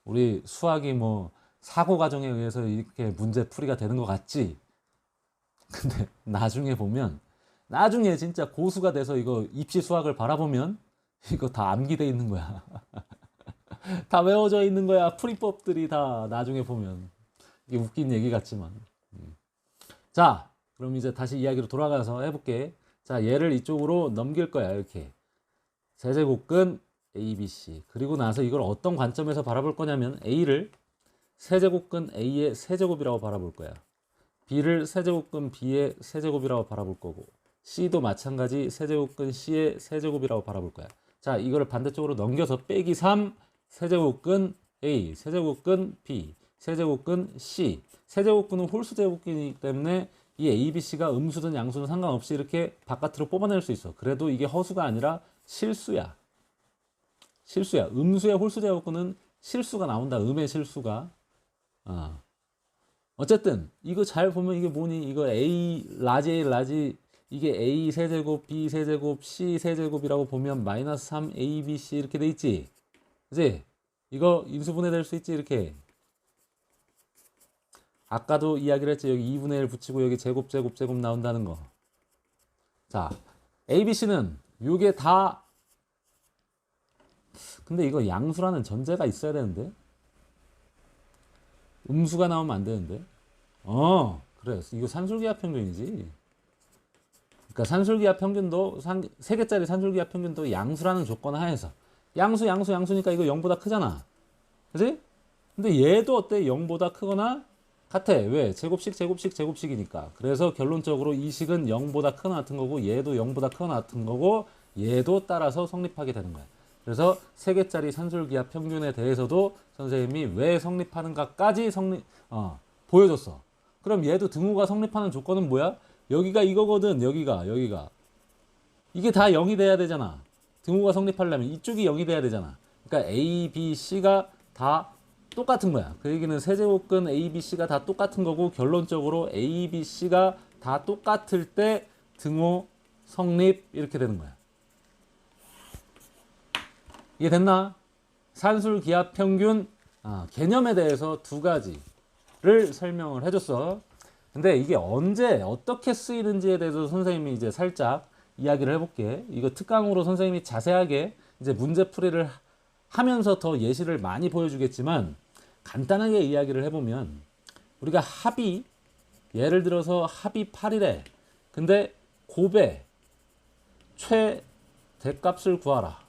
우리 수학이 뭐 사고 과정에 의해서 이렇게 문제 풀이가 되는 것 같지? 근데 나중에 보면 나중에 진짜 고수가 돼서 이거 입시 수학을 바라보면 이거 다 암기돼 있는 거야. 다 외워져 있는 거야. 풀이법들이 다 나중에 보면. 이게 웃긴 얘기 같지만. 자, 그럼 이제 다시 이야기로 돌아가서 해볼게. 자, 얘를 이쪽으로 넘길 거야. 이렇게. 세제곱근 ABC. 그리고 나서 이걸 어떤 관점에서 바라볼 거냐면 A를 세제곱근 A의 세제곱이라고 바라볼 거야. B를 세제곱근 B의 세제곱이라고 바라볼 거고 C도 마찬가지 세제곱근 C의 세제곱이라고 바라볼 거야. 자, 이거를 반대쪽으로 넘겨서 빼기 3 세제곱근 A, 세제곱근 B, 세제곱근 C. 세제곱근은 홀수 제곱근이기 때문에 이 A, B, C가 음수든 양수든 상관없이 이렇게 바깥으로 뽑아낼 수 있어. 그래도 이게 허수가 아니라 실수야. 실수야. 음수의 홀수 제곱근은 실수가 나온다. 음의 실수가. 어쨌든 이거 잘 보면 이게 뭐니? 이거 A 라지 이게 A 세제곱, B 세제곱, C 세제곱이라고 보면 마이너스 3 A, B, C 이렇게 돼 있지. 그지? 이거 인수분해될 수 있지 이렇게. 아까도 이야기를 했지. 여기 2분의 1 붙이고 여기 제곱 나온다는 거. 자, A, B, C는 이게 다 근데 이거 양수라는 전제가 있어야 되는데 음수가 나오면 안 되는데. 그래. 이거 산술기하 평균이지. 그러니까 산술기하 평균도 3개짜리 산술기하 평균도 양수라는 조건 하에서 양수니까 이거 0보다 크잖아. 그지? 근데 얘도 어때? 0보다 크거나 같아. 왜? 제곱식이니까. 그래서 결론적으로 이 식은 0보다 크거나 같은 거고 얘도 0보다 크거나 같은 거고 얘도 따라서 성립하게 되는 거야. 그래서 3개짜리 산술기하 평균에 대해서도 선생님이 왜 성립하는가까지 보여줬어. 그럼 얘도 등호가 성립하는 조건은 뭐야? 여기가 이거거든. 여기가 이게 다 0이 돼야 되잖아. 등호가 성립하려면 이쪽이 0이 돼야 되잖아. 그러니까 A, B, C가 다 똑같은 거야. 그 얘기는 세제곱근 A, B, C가 다 똑같은 거고 결론적으로 A, B, C가 다 똑같을 때 등호 성립 이렇게 되는 거야. 이게 됐나? 산술기하 평균 개념에 대해서 2가지를 설명을 해줬어. 근데 이게 언제 어떻게 쓰이는지에 대해서 선생님이 이제 살짝 이야기를 해볼게. 이거 특강으로 선생님이 자세하게 이제 문제 풀이를 하면서 더 예시를 많이 보여주겠지만 간단하게 이야기를 해보면 우리가 합이 예를 들어서 합이 8이래. 근데 곱의 최대값을 구하라.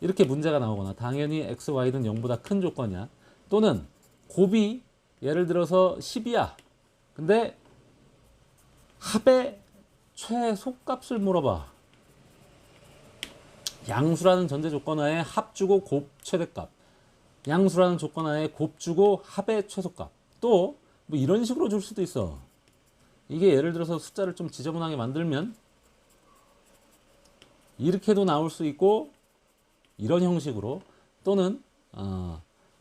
이렇게 문제가 나오거나 당연히 x, y는 0보다 큰 조건이야. 또는 곱이 예를 들어서 10이야. 근데 합의 최소값을 물어봐. 양수라는 전제 조건 하에 합 주고 곱 최대값. 양수라는 조건 하에 곱 주고 합의 최소값. 또 뭐 이런 식으로 줄 수도 있어. 이게 예를 들어서 숫자를 좀 지저분하게 만들면 이렇게도 나올 수 있고 이런 형식으로 또는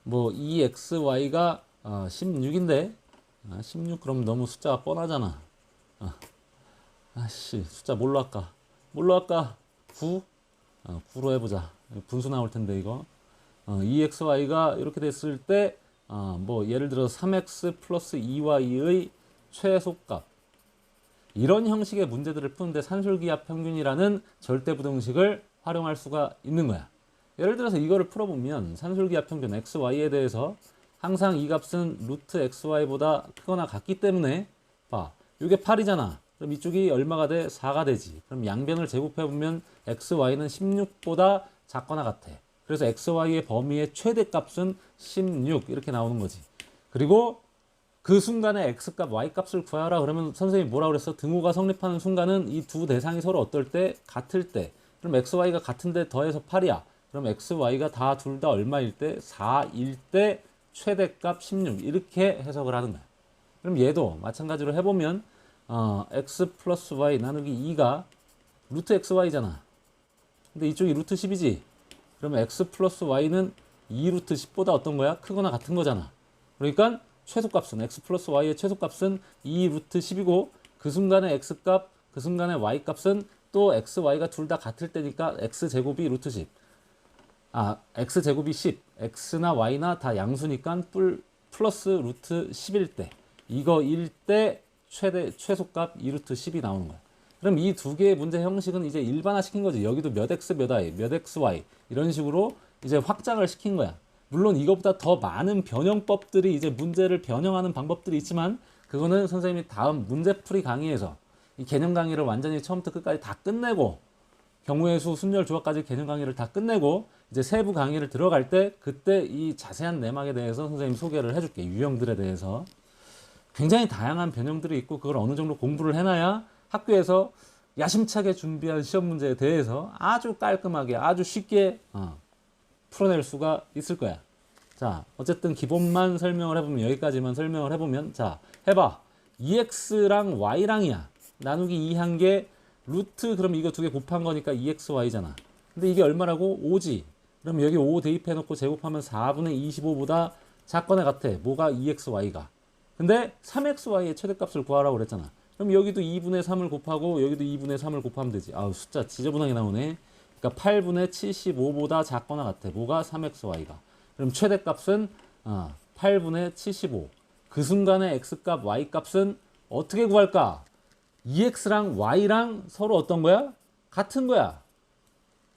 뭐 2xy가 16인데 16 그럼 너무 숫자가 뻔하잖아. 아씨 숫자 뭘로 할까? 9? 9로 해보자. 분수 나올 텐데 이거 2xy가 이렇게 됐을 때 뭐 예를 들어 3x 플러스 2y의 최소값 이런 형식의 문제들을 푸는데 산술기하 평균이라는 절대부등식을 활용할 수가 있는 거야. 예를 들어서 이거를 풀어보면 산술기하 평균 xy에 대해서 항상 이 값은 루트 xy보다 크거나 같기 때문에 봐. 이게 8이잖아. 그럼 이쪽이 얼마가 돼? 4가 되지. 그럼 양변을 제곱해보면 xy는 16보다 작거나 같아. 그래서 xy의 범위의 최대값은 16 이렇게 나오는 거지. 그리고 그 순간에 x값, y값을 구하라 그러면 선생님이 뭐라 그랬어? 등호가 성립하는 순간은 이 두 대상이 서로 어떨 때? 같을 때. 그럼 xy가 같은데 더해서 8이야. 그럼 xy가 다 둘 다 얼마일 때? 4일 때 최대값 16 이렇게 해석을 하는 거야. 그럼 얘도 마찬가지로 해보면 x 플러스 y 나누기 2가 루트 xy잖아. 근데 이쪽이 루트 10이지. 그러면 x 플러스 y는 2 루트 10보다 어떤 거야? 크거나 같은 거잖아. 그러니까 최소값은 x 플러스 y의 최소값은 2 루트 10이고 그 순간의 x값, 그 순간의 y값은 또 x, y가 둘 다 같을 때니까 x제곱이 루트 10. x제곱이 10. x나 y나 다 양수니까 플러스 루트 10일 때 이거일 때 최소값 2 루트 10이 나오는 거야. 그럼 이 두 개의 문제 형식은 이제 일반화 시킨 거지. 여기도 몇 x 몇 y, 몇 x y 이런 식으로 이제 확장을 시킨 거야. 물론 이것보다 더 많은 변형법들이 이제 문제를 변형하는 방법들이 있지만 그거는 선생님이 다음 문제풀이 강의에서 이 개념 강의를 완전히 처음부터 끝까지 다 끝내고 경우의 수, 순열, 조합까지 개념 강의를 다 끝내고 이제 세부 강의를 들어갈 때 그때 이 자세한 내막에 대해서 선생님이 소개를 해줄게. 유형들에 대해서. 굉장히 다양한 변형들이 있고 그걸 어느 정도 공부를 해놔야 학교에서 야심차게 준비한 시험 문제에 대해서 아주 깔끔하게 아주 쉽게 풀어낼 수가 있을 거야. 자, 어쨌든 기본만 설명을 해보면 여기까지만 설명을 해보면 자, 해봐. 2x랑 y랑이야. 나누기 2한 게 루트 그럼 이거 두 개 곱한 거니까 2xy잖아. 근데 이게 얼마라고? 5지. 그럼 여기 5 대입해놓고 제곱하면 4분의 25보다 작거나 같아. 뭐가 2xy가. 근데 3xy의 최대값을 구하라고 그랬잖아. 그럼 여기도 2분의 3을 곱하고 여기도 2분의 3을 곱하면 되지. 아우 숫자 지저분하게 나오네. 그러니까 8분의 75보다 작거나 같아. 뭐가 3xy가. 그럼 최대값은 8분의 75. 그 순간의 x값, y값은 어떻게 구할까? 2x랑 y랑 서로 어떤 거야? 같은 거야.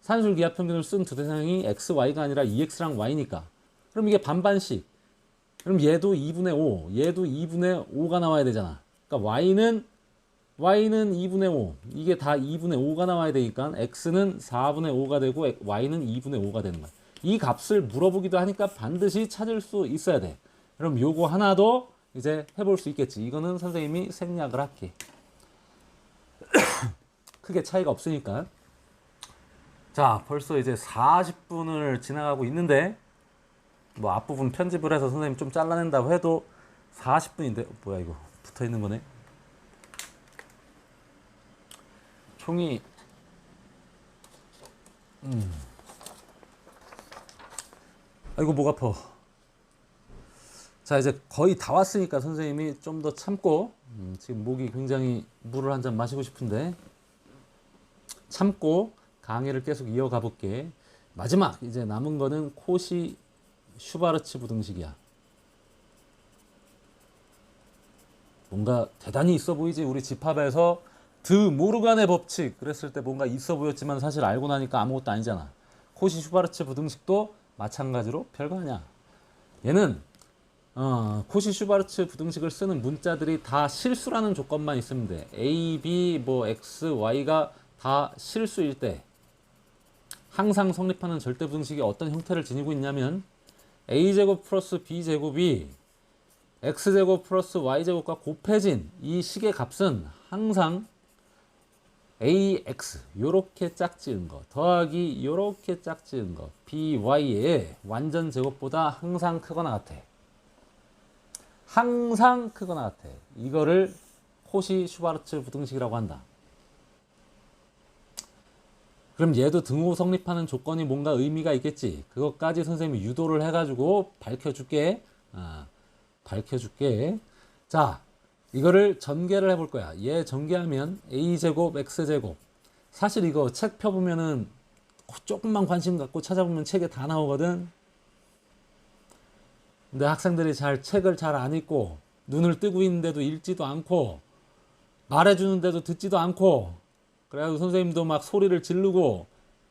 산술기하평균을 쓴 두 대상이 x, y가 아니라 2x랑 y니까. 그럼 이게 반반씩. 그럼 얘도 2분의 5, 얘도 2분의 5가 나와야 되잖아. 그러니까 y는 2분의 5. 이게 다 2분의 5가 나와야 되니까 x는 4분의 5가 되고 y는 2분의 5가 되는 거야. 이 값을 물어보기도 하니까 반드시 찾을 수 있어야 돼. 그럼 요거 하나도 이제 해볼 수 있겠지. 이거는 선생님이 생략을 할게. 크게 차이가 없으니까. 자, 벌써 이제 40분을 지나가고 있는데 뭐 앞부분 편집을 해서 선생님 좀 잘라낸다고 해도 40분인데 뭐야 이거 붙어 있는 거네. 총이 아이고 목 아파. 자, 이제 거의 다 왔으니까 선생님이 좀 더 참고 지금 목이 굉장히 물을 한 잔 마시고 싶은데 참고 강의를 계속 이어가 볼게. 마지막 이제 남은 거는 코시 슈바르츠 부등식이야. 뭔가 대단히 있어 보이지? 우리 집합에서 드 모르간의 법칙 그랬을 때 뭔가 있어 보였지만 사실 알고 나니까 아무것도 아니잖아. 코시 슈바르츠 부등식도 마찬가지로 별거 아니야. 얘는 코시 슈바르츠 부등식을 쓰는 문자들이 다 실수라는 조건만 있으면 돼. A, B, 뭐 X, Y가 다 실수일 때 항상 성립하는 절대 부등식이 어떤 형태를 지니고 있냐면 A제곱 플러스 B제곱이 X제곱 플러스 Y제곱과 곱해진 이 식의 값은 항상 AX 요렇게 짝지은 거 더하기 요렇게 짝지은 거 BY의 완전 제곱보다 항상 크거나 같아. 항상 크거나 같아. 이거를 코시 슈바르츠 부등식이라고 한다. 그럼 얘도 등호 성립하는 조건이 뭔가 의미가 있겠지. 그것까지 선생님이 유도를 해가지고 밝혀줄게. 밝혀줄게. 자, 이거를 전개를 해볼 거야. 얘 전개하면 A제곱 X제곱. 사실 이거 책 펴보면은 조금만 관심 갖고 찾아보면 책에 다 나오거든. 근데 학생들이 책을 잘 안 읽고 눈을 뜨고 있는데도 읽지도 않고 말해주는데도 듣지도 않고 그래가지고 선생님도 막 소리를 지르고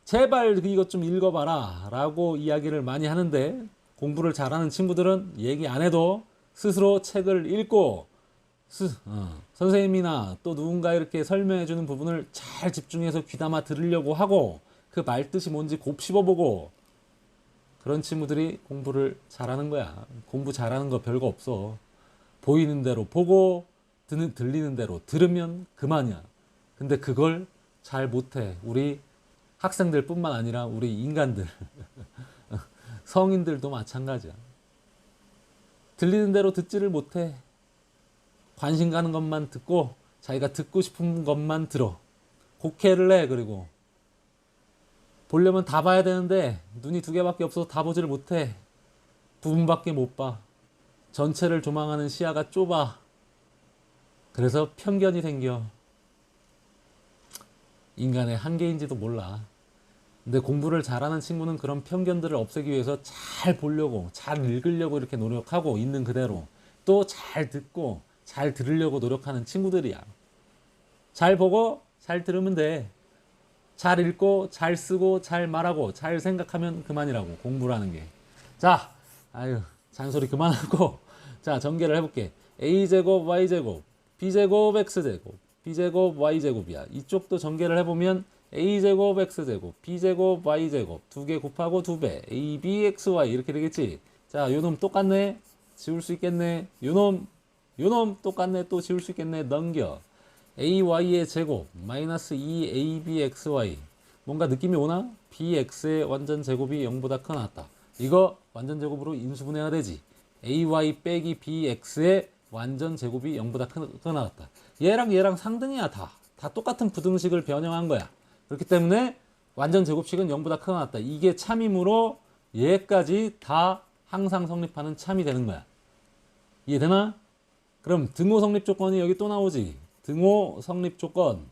제발 이것 좀 읽어봐라 라고 이야기를 많이 하는데 공부를 잘하는 친구들은 얘기 안 해도 스스로 책을 읽고 선생님이나 또 누군가 이렇게 설명해주는 부분을 잘 집중해서 귀담아 들으려고 하고 그 말뜻이 뭔지 곱씹어보고 그런 친구들이 공부를 잘하는 거야. 공부 잘하는 거 별거 없어. 보이는 대로 보고 들리는 대로 들으면 그만이야. 근데 그걸 잘 못해. 우리 학생들 뿐만 아니라 우리 인간들 성인들도 마찬가지야. 들리는 대로 듣지를 못해. 관심 가는 것만 듣고 자기가 듣고 싶은 것만 들어. 곡해를 해. 그리고 보려면 다 봐야 되는데 눈이 두 개밖에 없어서 다 보지를 못해. 부분밖에 못 봐. 전체를 조망하는 시야가 좁아. 그래서 편견이 생겨. 인간의 한계인지도 몰라. 근데 공부를 잘하는 친구는 그런 편견들을 없애기 위해서 잘 보려고, 잘 읽으려고 이렇게 노력하고 있는 그대로 또 잘 듣고 잘 들으려고 노력하는 친구들이야. 잘 보고 잘 들으면 돼. 잘 읽고 잘 쓰고 잘 말하고 잘 생각하면 그만이라고 공부라는 게. 자, 아유 잔소리 그만하고 자 전개를 해볼게. A제곱 Y제곱 B제곱 X제곱 B제곱 Y제곱이야. 이쪽도 전개를 해보면 A제곱 X제곱 B제곱 Y제곱 두 개 곱하고 2배 A, B, X, Y 이렇게 되겠지. 자, 요놈 똑같네. 지울 수 있겠네. 요놈 똑같네. 또 지울 수 있겠네. 넘겨. AY의 제곱 마이너스 2ABXY 뭔가 느낌이 오나? BX의 완전 제곱이 0보다 크거나 같다. 이거 완전 제곱으로 인수분해가 되지. AY 빼기 BX의 완전 제곱이 0보다 크거나 같다. 얘랑 상등이야. 다 똑같은 부등식을 변형한 거야. 그렇기 때문에 완전 제곱식은 0보다 크거나 같다. 이게 참이므로 얘까지 다 항상 성립하는 참이 되는 거야. 이해되나? 그럼 등호 성립 조건이 여기 또 나오지. 등호 성립 조건.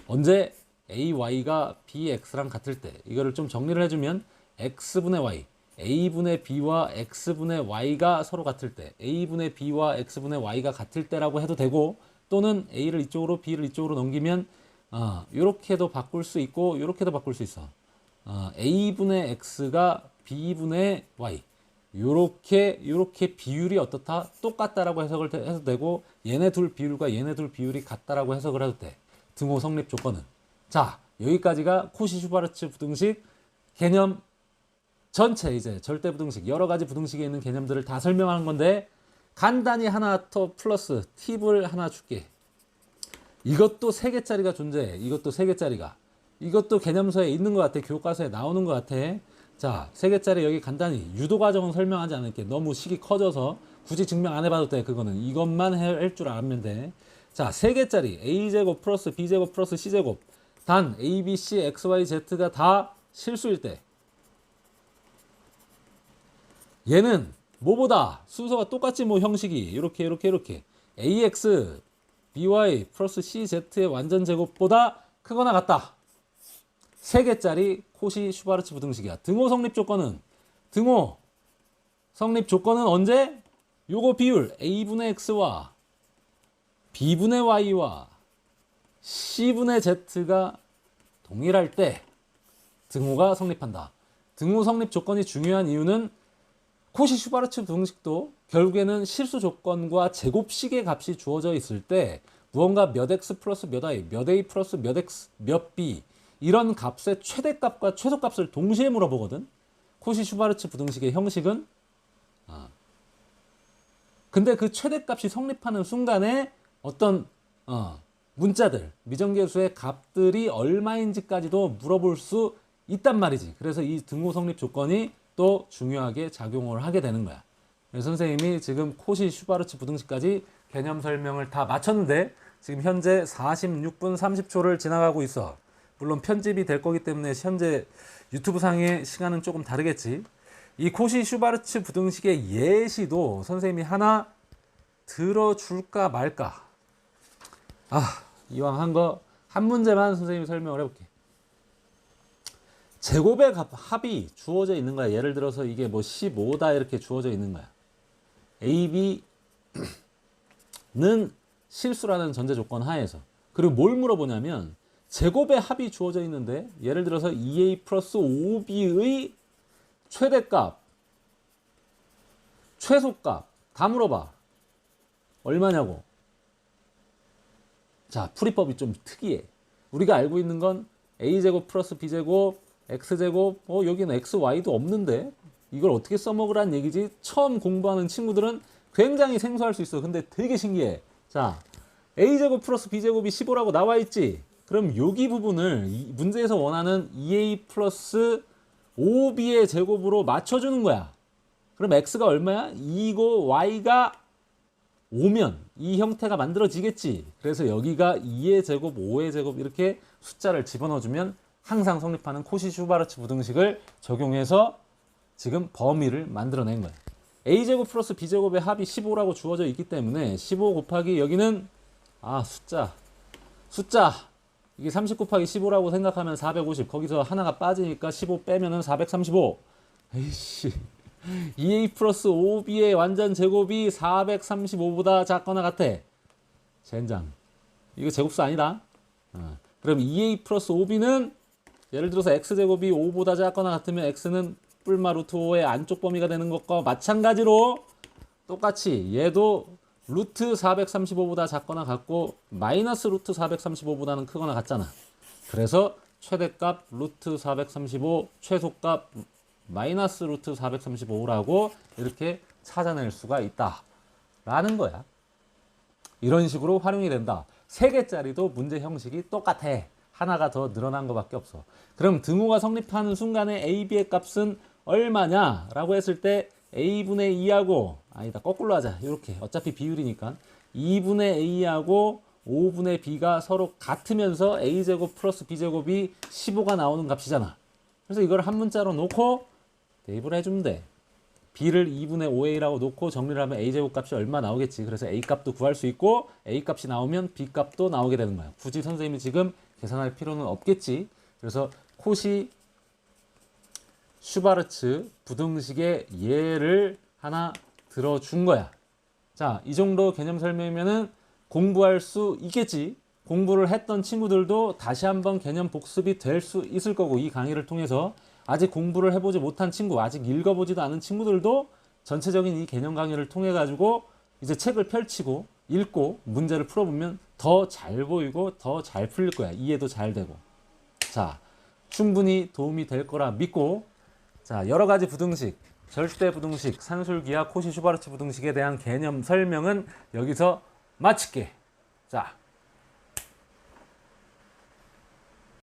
언제? AY가 BX랑 같을 때. 이거를 좀 정리를 해주면 X분의 Y, A분의 B와 X분의 Y가 서로 같을 때, A분의 B와 X분의 Y가 같을 때라고 해도 되고, 또는 A를 이쪽으로 B를 이쪽으로 넘기면 요렇게도 바꿀 수 있고 요렇게도 바꿀 수 있어. A분의 X가 B분의 Y 요렇게 비율이 어떻다? 똑같다라고 해석을 해도 되고, 얘네 둘 비율과 얘네 둘 비율이 같다라고 해석을 해도 돼. 등호 성립 조건은. 자, 여기까지가 코시 슈바르츠 부등식 개념 전체. 이제 절대 부등식 여러 가지 부등식에 있는 개념들을 다 설명하는 건데, 간단히 하나 더 플러스 팁을 하나 줄게. 이것도 3개짜리가 존재해. 이것도 3개짜리가. 이것도 개념서에 있는 것 같아. 교과서에 나오는 것 같아. 자, 3개짜리 여기 간단히 유도 과정은 설명하지 않을게. 너무 식이 커져서 굳이 증명 안 해봐도 돼. 그거는 이것만 할 줄 알면 돼. 자, 3개짜리 A제곱 플러스 B제곱 플러스 C제곱 단 A, B, C, X, Y, Z가 다 실수일 때 얘는 뭐보다 순서가 똑같지. 뭐 형식이 이렇게 AX, BY 플러스 CZ의 완전 제곱보다 크거나 같다. 3개짜리 코시 슈바르츠 부등식이야. 등호 성립 조건은 언제? 요거 비율 A분의 X와 B분의 Y와 C분의 Z가 동일할 때 등호가 성립한다. 등호 성립 조건이 중요한 이유는 코시-슈바르츠 부등식도 결국에는 실수 조건과 제곱식의 값이 주어져 있을 때 무언가 몇 x 플러스 몇 a 플러스 몇 x 몇 b 이런 값의 최대값과 최소값을 동시에 물어보거든. 코시-슈바르츠 부등식의 형식은 근데 그 최대값이 성립하는 순간에 어떤 문자들, 미정계수의 값들이 얼마인지까지도 물어볼 수 있단 말이지. 그래서 이 등호 성립 조건이 또 중요하게 작용을 하게 되는 거야. 선생님이 지금 코시-슈바르츠 부등식까지 개념 설명을 다 마쳤는데 지금 현재 46분 30초를 지나가고 있어. 물론 편집이 될 거기 때문에 현재 유튜브 상의 시간은 조금 다르겠지. 이 코시-슈바르츠 부등식의 예시도 선생님이 하나 들어줄까 말까. 이왕 한 거 한 문제만 선생님이 설명을 해볼게. 제곱의 합이 주어져 있는 거야. 예를 들어서 이게 뭐 15다 이렇게 주어져 있는 거야. A, B는 실수라는 전제 조건 하에서. 그리고 뭘 물어보냐면 제곱의 합이 주어져 있는데 예를 들어서 2A 플러스 5B의 최대값, 최소값 다 물어봐. 얼마냐고. 자, 풀이법이 좀 특이해. 우리가 알고 있는 건 A제곱 플러스 B제곱 X제곱, 여기는 XY도 없는데 이걸 어떻게 써먹으란 얘기지? 처음 공부하는 친구들은 굉장히 생소할 수 있어. 근데 되게 신기해. 자, A제곱 플러스 B제곱이 15라고 나와 있지? 그럼 여기 부분을 문제에서 원하는 2A 플러스 5B의 제곱으로 맞춰주는 거야. 그럼 X가 얼마야? 2고 Y가 5면 이 형태가 만들어지겠지. 그래서 여기가 2의 제곱, 5의 제곱 이렇게 숫자를 집어넣어주면 항상 성립하는 코시-슈바르츠 부등식을 적용해서 지금 범위를 만들어낸 거예요. A제곱 플러스 B제곱의 합이 15라고 주어져 있기 때문에 15 곱하기 여기는 숫자 이게 30 곱하기 15라고 생각하면 450 거기서 하나가 빠지니까 15 빼면은 435 에이씨 2A 플러스 5B의 완전 제곱이 435보다 작거나 같아. 젠장. 이거 제곱수 아니다. 그럼 2A 플러스 5B는 예를 들어서 X제곱이 5보다 작거나 같으면 X는 뿔마 루트 5의 안쪽 범위가 되는 것과 마찬가지로 똑같이 얘도 루트 435보다 작거나 같고 마이너스 루트 435보다는 크거나 같잖아. 그래서 최대값 루트 435, 최소값 마이너스 루트 435라고 이렇게 찾아낼 수가 있다 라는 거야. 이런 식으로 활용이 된다. 3개짜리도 문제 형식이 똑같아. 하나가 더 늘어난 것밖에 없어. 그럼 등호가 성립하는 순간에 A, B의 값은 얼마냐 라고 했을 때 A분의 2하고 아니다 거꾸로 하자. 이렇게 어차피 비율이니까 2분의 A하고 5분의 B가 서로 같으면서 A제곱 플러스 B제곱이 15가 나오는 값이잖아. 그래서 이걸 한 문자로 놓고 대입을 해주면 돼. B를 2분의 5A라고 놓고 정리를 하면 A제곱 값이 얼마 나오겠지. 그래서 A 값도 구할 수 있고 A 값이 나오면 B 값도 나오게 되는 거야. 굳이 선생님이 지금 계산할 필요는 없겠지. 그래서 코시 슈바르츠 부등식의 예를 하나 들어준 거야. 자, 이 정도 개념 설명이면은 공부할 수 있겠지. 공부를 했던 친구들도 다시 한번 개념 복습이 될 수 있을 거고, 이 강의를 통해서 아직 공부를 해보지 못한 친구, 아직 읽어보지도 않은 친구들도 전체적인 이 개념 강의를 통해 가지고 이제 책을 펼치고 읽고 문제를 풀어보면 더 잘 보이고 더 잘 풀릴 거야. 이해도 잘 되고. 자, 충분히 도움이 될 거라 믿고, 자, 여러 가지 부등식, 절대 부등식, 산술기하, 코시 슈바르츠 부등식에 대한 개념 설명은 여기서 마칠게. 자,